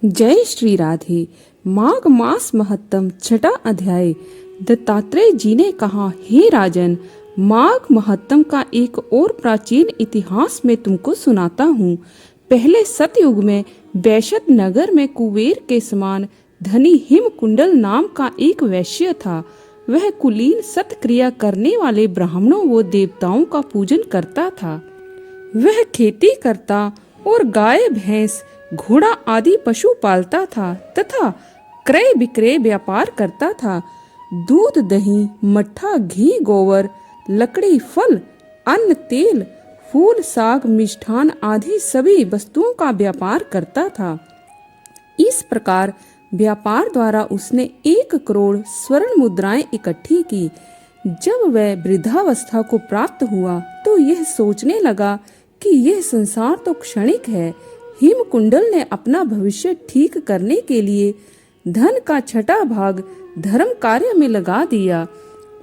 जय श्री राधे। माघ मास महत्तम छठा अध्याय। दत्तात्रेय जी ने कहा, हे राजन, माघ महत्तम का एक और प्राचीन इतिहास में तुमको सुनाता हूँ। पहले सतयुग में वैशत नगर में कुबेर के समान धनी हिमकुंडल नाम का एक वैश्य था। वह कुलीन सत्क्रिया करने वाले ब्राह्मणों व देवताओं का पूजन करता था। वह खेती करता और गाय भैंस घोड़ा आदि पशु पालता था तथा क्रय विक्रय व्यापार करता था। दूध दही मट्ठा घी गोबर लकड़ी फल अन्न तेल फूल साग मिष्ठान आदि सभी वस्तुओं का व्यापार करता था। इस प्रकार व्यापार द्वारा उसने 1 करोड़ स्वर्ण मुद्राएं इकट्ठी की। जब वह वृद्धावस्था को प्राप्त हुआ तो यह सोचने लगा कि यह संसार तो क्षणिक है। हिमकुंडल ने अपना भविष्य ठीक करने के लिए धन का छठा भाग धर्म कार्य में लगा दिया।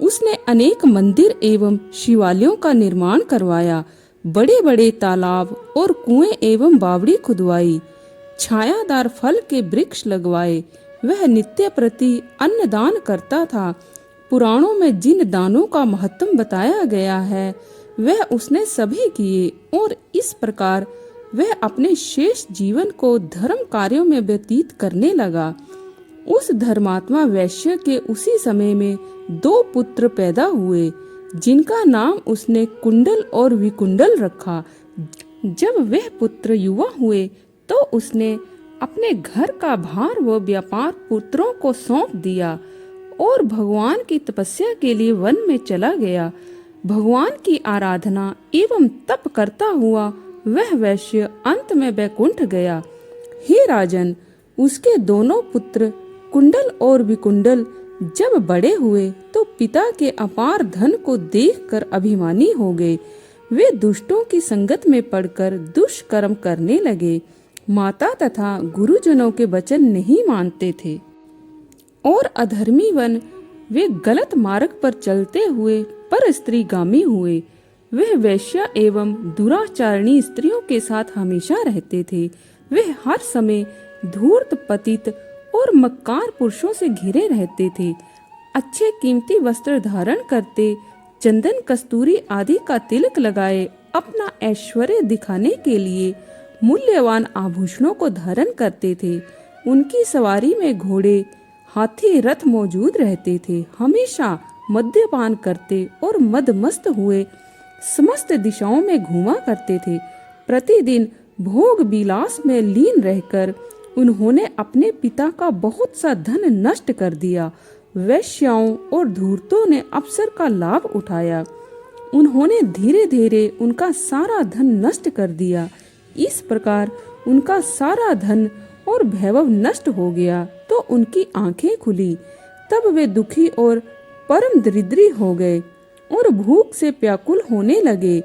उसने अनेक मंदिर एवं शिवालयों का निर्माण करवाया, बड़े बड़े तालाब और कुएं एवं बावड़ी खुदवाई, छायादार फल के वृक्ष लगवाए। वह नित्य प्रति अन्नदान करता था। पुराणों में जिन दानों का महत्व बताया गया है वह उसने सभी किए और इस प्रकार वह अपने शेष जीवन को धर्म कार्यों में व्यतीत करने लगा। उस धर्मात्मा वैश्य के उसी समय में 2 पुत्र पैदा हुए जिनका नाम उसने कुंडल और विकुंडल रखा। जब वह पुत्र युवा हुए तो उसने अपने घर का भार व व्यापार पुत्रों को सौंप दिया और भगवान की तपस्या के लिए वन में चला गया। भगवान की आराधना एवं तप करता हुआ वह वैश्य अंत में वैकुंठ गया। हे राजन, उसके दोनों पुत्र कुंडल और विकुंडल जब बड़े हुए तो पिता के अपार धन को देखकर अभिमानी हो गए। वे दुष्टों की संगत में पड़कर दुष्कर्म करने लगे। माता तथा गुरुजनों के वचन नहीं मानते थे और अधर्मी वन वे गलत मार्ग पर चलते हुए पर स्त्रीगामी हुए। वह वैश्य एवं दुराचारणी स्त्रियों के साथ हमेशा रहते थे। वह हर समय धूर्त पतित और मक्कार पुरुषों से घिरे रहते थे। अच्छे कीमती वस्त्र धारण करते, चंदन कस्तूरी आदि का तिलक लगाए, अपना ऐश्वर्य दिखाने के लिए मूल्यवान आभूषणों को धारण करते थे। उनकी सवारी में घोड़े हाथी रथ मौजूद रहते थे। हमेशा मद्यपान करते और मदमस्त हुए समस्त दिशाओं में घूमा करते थे। प्रतिदिन भोग विलास में लीन रहकर उन्होंने अपने पिता का बहुत सा धन नष्ट कर दिया। वैश्याओं और धूर्तों ने अवसर का लाभ उठाया। उन्होंने धीरे धीरे उनका सारा धन नष्ट कर दिया। इस प्रकार उनका सारा धन और वैभव नष्ट हो गया तो उनकी आंखें खुली। तब वे दुखी और परम दरिद्री हो गए और भूख से व्याकुल होने लगे।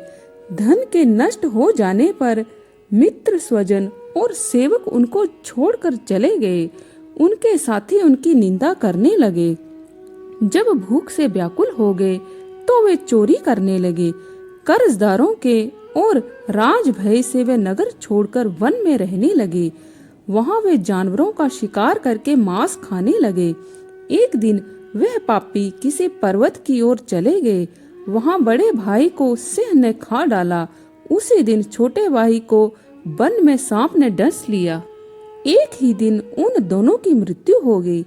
धन के नष्ट हो जाने पर मित्र स्वजन और सेवक उनको छोड़कर चले गए। उनके साथी उनकी निंदा करने लगे। जब भूख से व्याकुल हो गए तो वे चोरी करने लगे। कर्जदारों के और राज भय से वे नगर छोड़कर वन में रहने लगे। वहां वे जानवरों का शिकार करके मांस खाने लगे। एक दिन वह पापी किसी पर्वत की ओर चले गए। वहां बड़े भाई को सिंह ने खा डाला। उसी दिन छोटे भाई को वन में सांप ने डस लिया। एक ही दिन उन दोनों की मृत्यु हो गई।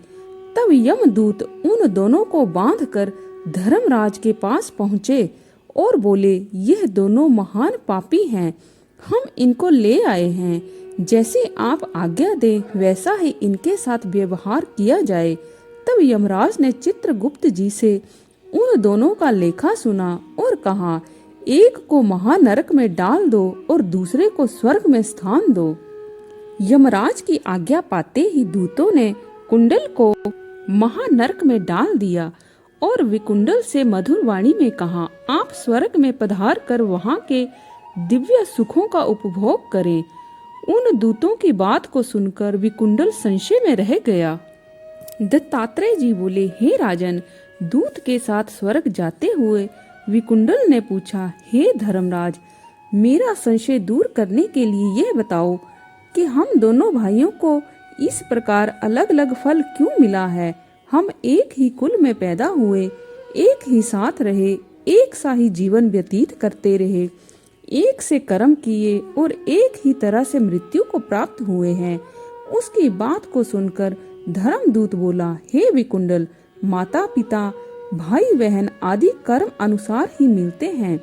तब यमदूत उन दोनों को बांधकर धर्मराज के पास पहुँचे और बोले, यह दोनों महान पापी हैं, हम इनको ले आए हैं। जैसे आप आज्ञा दें वैसा ही इनके साथ व्यवहार किया जाए। तब यमराज ने चित्रगुप्त जी से उन दोनों का लेखा सुना और कहा, एक को महानरक में डाल दो और दूसरे को स्वर्ग में स्थान दो। यमराज की आज्ञा पाते ही दूतों ने कुंडल को महानरक में डाल दिया और विकुंडल से मधुर वाणी में कहा, आप स्वर्ग में पधार कर वहाँ के दिव्य सुखों का उपभोग करें। उन दूतों की बात को सुनकर विकुंडल संशय में रह गया। दत्तात्रेय जी बोले, हे राजन, दूत के साथ स्वर्ग जाते हुए विकुंडल ने पूछा, हे धर्मराज, मेरा संशय दूर करने के लिए यह बताओ कि हम दोनों भाइयों को इस प्रकार अलग अलग फल क्यों मिला है? हम एक ही कुल में पैदा हुए, एक ही साथ रहे, एक सा ही जीवन व्यतीत करते रहे, एक से कर्म किए और एक ही तरह से मृत्यु को प्राप्त हुए हैं। उसकी बात को सुनकर धर्मदूत बोला, हे विकुंडल, माता पिता, भाई बहन आदि कर्म अनुसार ही मिलते हैं।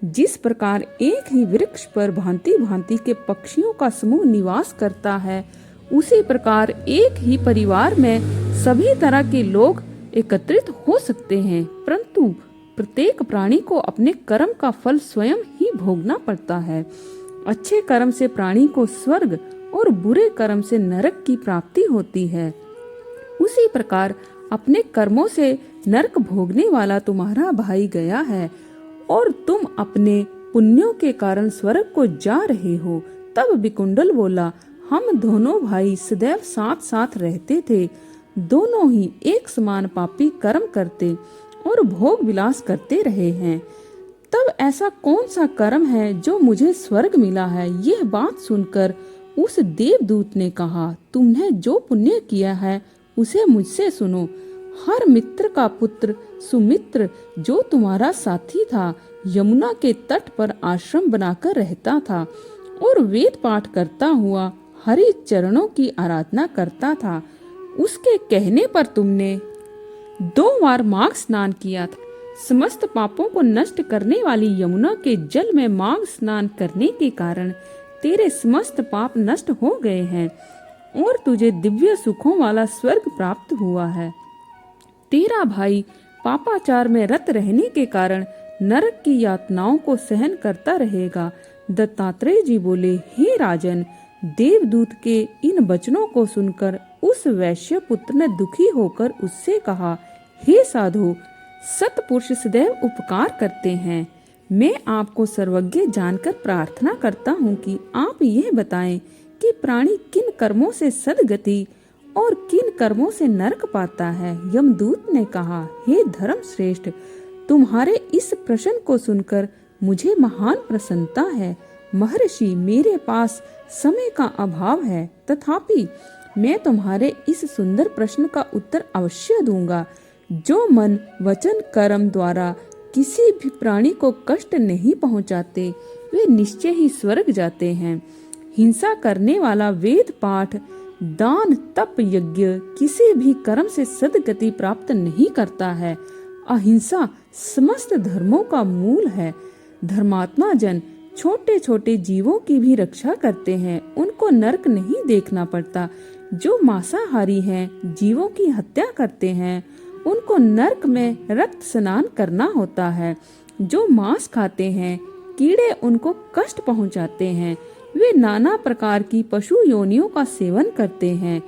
जिस प्रकार एक ही वृक्ष पर भांति भांति के पक्षियों का समूह निवास करता है, उसी प्रकार एक ही परिवार में सभी तरह के लोग एकत्रित हो सकते हैं, परंतु प्रत्येक प्राणी को अपने कर्म का फल स्वयं ही भोगना पड़ता है। अच्छे कर्म से प्राणी को स्वर्ग और बुरे कर्म से नरक की प्राप्ति होती है। उसी प्रकार अपने कर्मों से नरक भोगने वाला तुम्हारा भाई गया है और तुम अपने पुण्यों के कारण स्वर्ग को जा रहे हो। तब विकुंडल बोला, हम दोनों भाई सदैव साथ साथ रहते थे, दोनों ही एक समान पापी कर्म करते और भोग विलास करते रहे हैं। तब ऐसा कौन सा कर्म है जो मुझे स्वर्ग मिला है? यह बात सुनकर उस देवदूत ने कहा, तुमने जो पुण्य किया है उसे मुझसे सुनो। हर मित्र का पुत्र सुमित्र, जो तुम्हारा साथी था, यमुना के तट पर आश्रम बनाकर रहता था और वेद पाठ करता हुआ हरि चरणों की आराधना करता था। उसके कहने पर तुमने 2 बार माघ स्नान किया था। समस्त पापों को नष्ट करने वाली यमुना के जल में माघ स्नान करने के कारण तेरे समस्त पाप नष्ट हो गए हैं और तुझे दिव्य सुखों वाला स्वर्ग प्राप्त हुआ है। तेरा भाई पापाचार में रत रहने के कारण नरक की यातनाओं को सहन करता रहेगा। दत्तात्रेय जी बोले, हे राजन, देवदूत के इन वचनों को सुनकर उस वैश्य पुत्र ने दुखी होकर उससे कहा, हे साधु, सत्पुरुष सदैव उपकार करते हैं। मैं आपको सर्वज्ञ जानकर प्रार्थना करता हूँ कि आप यह बताएं कि प्राणी किन कर्मों से सदगति और किन कर्मों से नरक पाता है। यमदूत ने कहा, हे धर्म श्रेष्ठ, तुम्हारे इस प्रश्न को सुनकर मुझे महान प्रसन्नता है। महर्षि, मेरे पास समय का अभाव है, तथापि मैं तुम्हारे इस सुंदर प्रश्न का उत्तर अवश्य दूंगा। जो मन वचन कर्म द्वारा किसी भी प्राणी को कष्ट नहीं पहुंचाते, वे निश्चय ही स्वर्ग जाते हैं। हिंसा करने वाला वेद पाठ, दान, तप, यज्ञ किसी भी कर्म से सदगति प्राप्त नहीं करता है। अहिंसा समस्त धर्मों का मूल है। धर्मात्मा जन छोटे छोटे जीवों की भी रक्षा करते हैं, उनको नरक नहीं देखना पड़ता। जो मांसाहारी हैं, जीवों की हत्या करते हैं, उनको नरक में रक्त स्नान करना होता है। जो मांस खाते हैं, कीड़े उनको कष्ट पहुंचाते हैं। वे नाना प्रकार की पशु योनियों का सेवन करते हैं।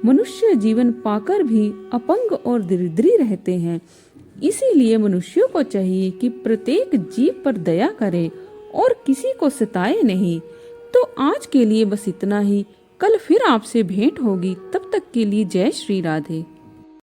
मनुष्य जीवन पाकर भी अपंग और दरिद्री रहते हैं। इसीलिए मनुष्यों को चाहिए कि प्रत्येक जीव पर दया करे और किसी को सताए नहीं। तो आज के लिए बस इतना ही। कल फिर आपसे भेंट होगी। तब तक के लिए जय श्री राधे।